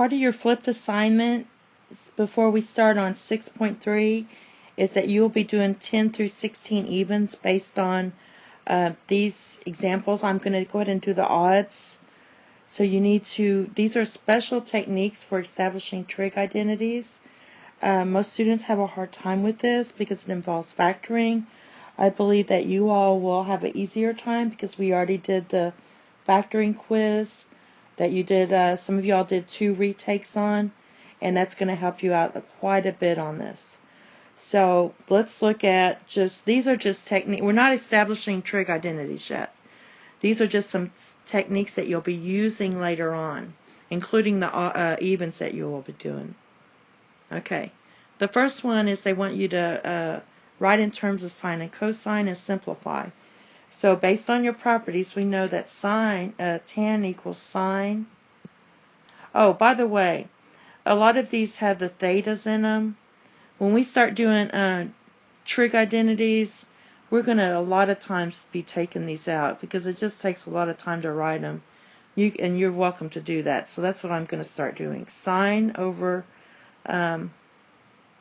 part of your flipped assignment before we start on 6.3 is that you will be doing 10 through 16 evens based on these examples. I'm going to go ahead and do the odds. So you need to, these are special techniques for establishing trig identities. Most students have a hard time with this because it involves factoring. I believe that you all will have an easier time because we already did the factoring quiz that you did, some of y'all did 2 retakes on, and that's going to help you out quite a bit on this. So let's look at these are just techniques. We're not establishing trig identities yet. These are just some techniques that you'll be using later on, including the evens that you will be doing. Okay, the first one is they want you to write in terms of sine and cosine and simplify. So based on your properties, we know that tan equals sine. Oh, by the way, a lot of these have the thetas in them. When we start doing trig identities, we're going to a lot of times be taking these out because it just takes a lot of time to write them. And you're welcome to do that. So that's what I'm going to start doing. Sine over, let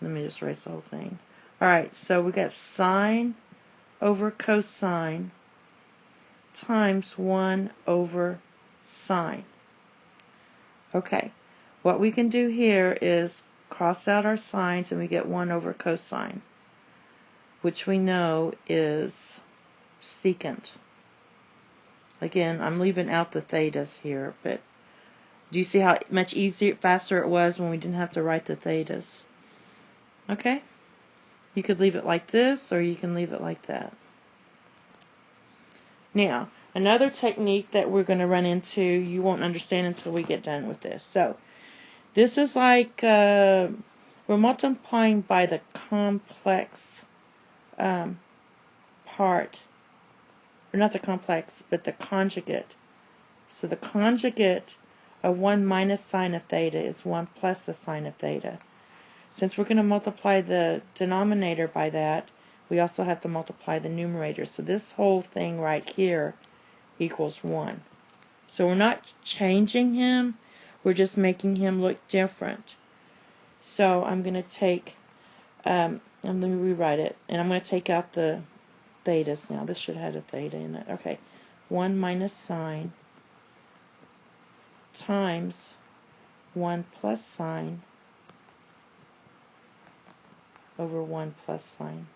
me just erase the whole thing. Alright, so we got sine over cosine times 1 over sine. Okay, what we can do here is cross out our sines and we get 1 over cosine, which we know is secant. Again, I'm leaving out the thetas here, but do you see how much easier, faster it was when we didn't have to write the thetas? Okay? You could leave it like this, or you can leave it like that. Now, another technique that we're going to run into, you won't understand until we get done with this. So, this is like, we're multiplying by the complex part, or not the complex, but the conjugate. So the conjugate of 1 minus sine of theta is 1 plus the sine of theta. Since we're going to multiply the denominator by that, we also have to multiply the numerator. So this whole thing right here equals 1. So we're not changing him, we're just making him look different. So I'm going to take, let me rewrite it, and I'm going to take out the thetas now. This should have a theta in it. Okay, 1 minus sine times 1 plus sine over 1 plus sine.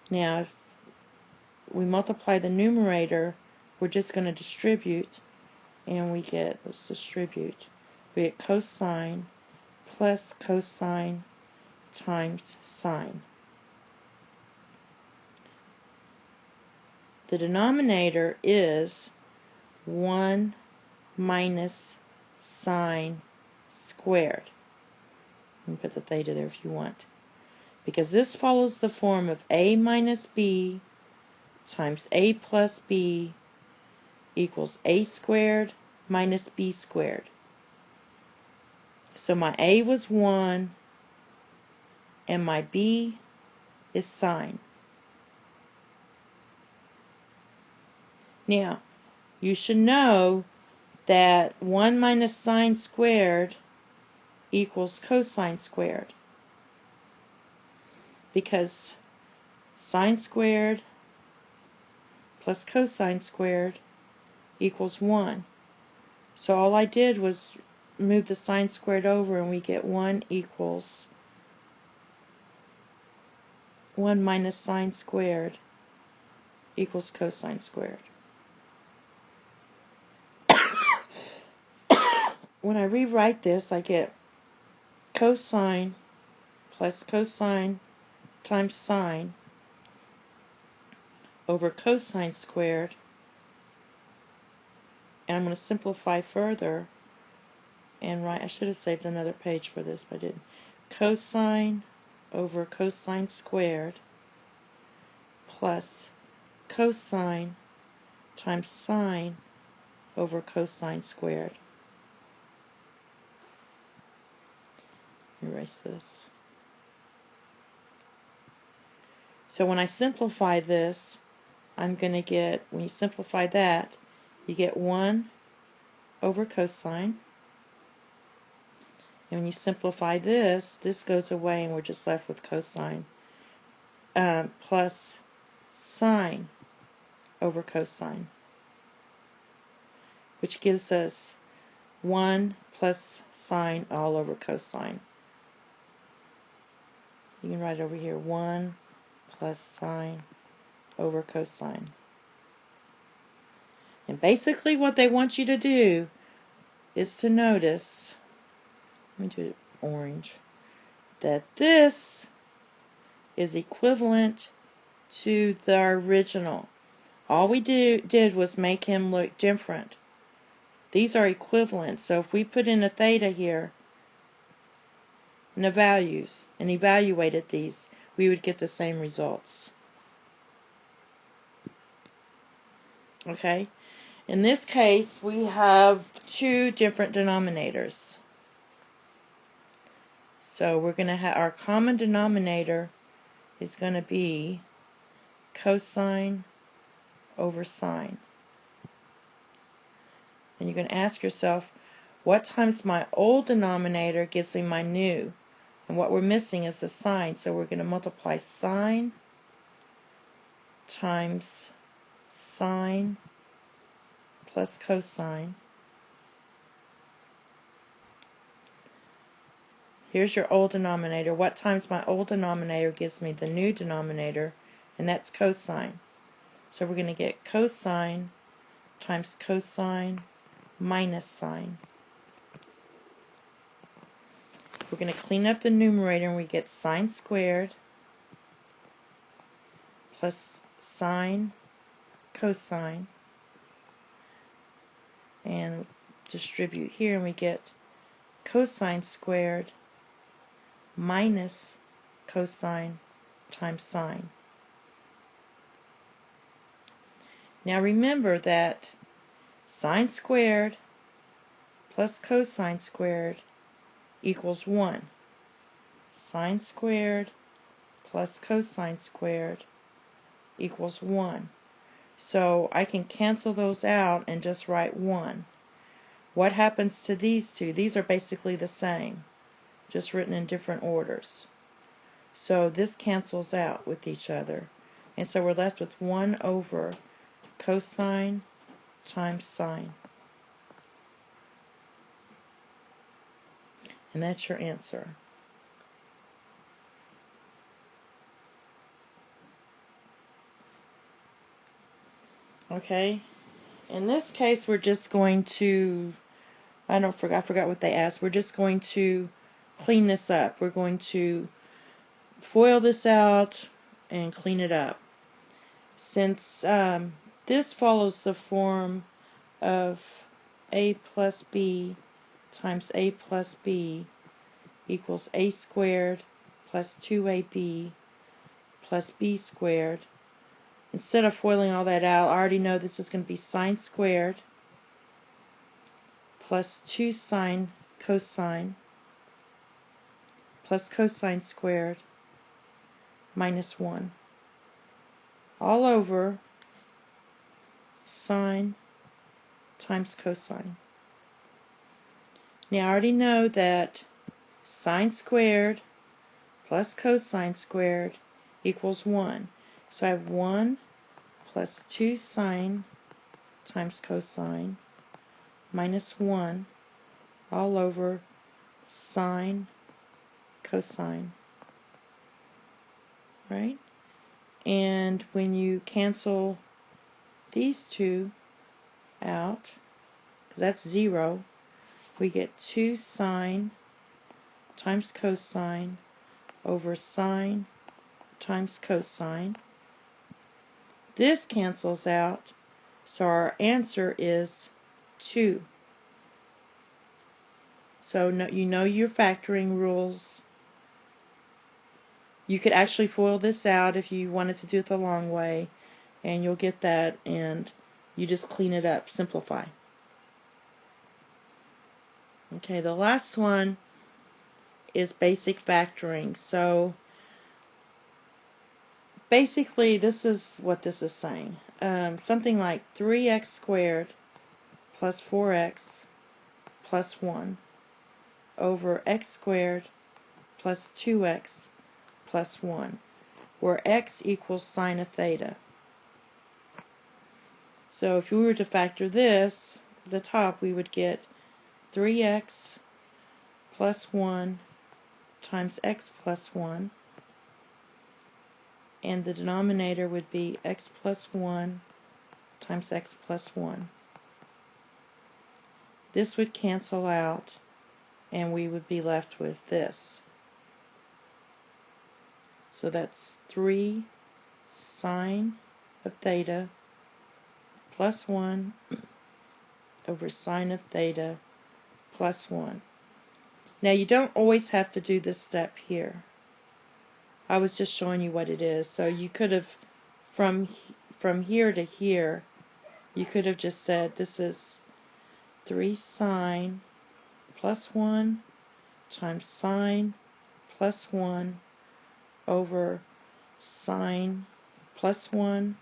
Now, if we multiply the numerator, we're just going to distribute, and we get, let's distribute, we get cosine plus cosine times sine. The denominator is 1 minus sine squared. You can put the theta there if you want. Because this follows the form of a minus b times a plus b equals a squared minus b squared. So my a was 1 and my b is sine. Now, you should know that 1 minus sine squared equals cosine squared, because sine squared plus cosine squared equals 1. So all I did was move the sine squared over, and we get 1 equals 1 minus sine squared equals cosine squared. When I rewrite this, I get cosine plus cosine times sine over cosine squared, and I'm going to simplify further and write, I should have saved another page for this, but I didn't. Cosine over cosine squared plus cosine times sine over cosine squared. Erase this. So when I simplify this, I'm going to get, when you simplify that, you get 1 over cosine And when you simplify this, this goes away and we're just left with cosine plus sine over cosine, which gives us 1 plus sine all over cosine. You can write over here 1 plus sine over cosine. And basically what they want you to do is to notice, let me do it orange, that this is equivalent to the original. All we did was make him look different. These are equivalent, so if we put in a theta here and the values and evaluated these, we would get the same results. Okay? In this case, we have two different denominators. So we're going to have our common denominator is going to be cosine over sine. And you're going to ask yourself, what times my old denominator gives me my new? And what we're missing is the sine. So we're going to multiply sine times sine plus cosine. Here's your old denominator. What times my old denominator gives me the new denominator, and that's cosine. So we're going to get cosine times cosine minus sine. We're going to clean up the numerator and we get sine squared plus sine cosine, and distribute here and we get cosine squared minus cosine times sine. Now remember that sine squared plus cosine squared equals 1. Sine squared plus cosine squared equals 1. So I can cancel those out and just write 1. What happens to these two? These are basically the same, just written in different orders. So this cancels out with each other. And so we're left with 1 over cosine times sine. And that's your answer. Okay, in this case we're just going to, I forgot what they asked. We're just going to clean this up. We're going to FOIL this out and clean it up. Since this follows the form of a plus b times a plus b equals a squared plus 2ab plus b squared. Instead of FOILing all that out, I already know this is going to be sine squared plus 2 sine cosine plus cosine squared minus 1 all over sine times cosine. Now I already know that sine squared plus cosine squared equals 1. So I have 1 plus 2 sine times cosine minus 1 all over sine cosine. Right? And when you cancel these two out, because that's 0, we get 2 sine times cosine over sine times cosine. This cancels out, so our answer is 2. So you know your factoring rules. You could actually FOIL this out if you wanted to do it the long way, and you'll get that, and you just clean it up, simplify. Okay, the last one is basic factoring. So basically this is what this is saying. Something like 3x squared plus 4x plus 1 over x squared plus 2x plus 1, where x equals sine of theta. So if we were to factor this, the top, we would get 3x plus 1 times x plus 1, and the denominator would be x plus 1 times x plus 1. This would cancel out, and we would be left with this. So that's 3 sine of theta plus 1 over sine of theta plus 1. Now you don't always have to do this step here. I was just showing you what it is. So you could have, from here to here, you could have just said this is 3 sine plus 1 times sine plus 1 over sine plus 1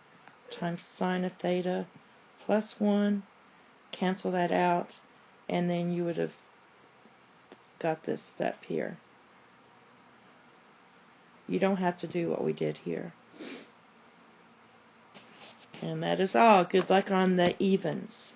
times sine of theta plus 1. Cancel that out, and then you would have got this step here. You don't have to do what we did here. And that is all. Good luck on the evens.